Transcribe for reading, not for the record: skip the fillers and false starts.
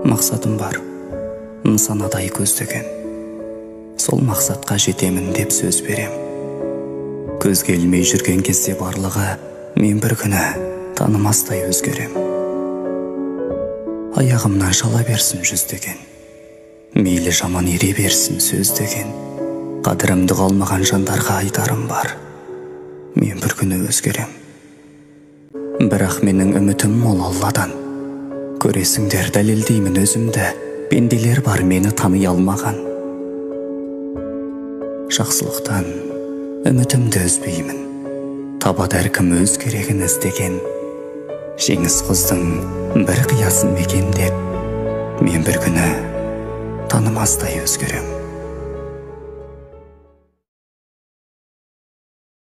Мақсатым бар, нысанадай көздеген. Сол мақсатқа жетемін деп сөз берем. Көзге ілмей жүрген кезде барлығы, мен бір күні танымастай өзгерем. Аяғымнан шала берсін жүздеген, мейлі жаман ере берсін сөз деген. Қадірімді қалмаған жандарға айтарым бар, мен бір күні өзгерем. Бірақ менің үмітім мол Алладан. Көресіңдер, дәлелдеймін өзімді, пенделер бар мені тани алмаған. Жақсылықтан үмітімді үзбеймін, табады әркім өз керегін іздеген. Жеңіс қыздың бір қиясын мекендеп, мен бір күні танымастай өзгерем.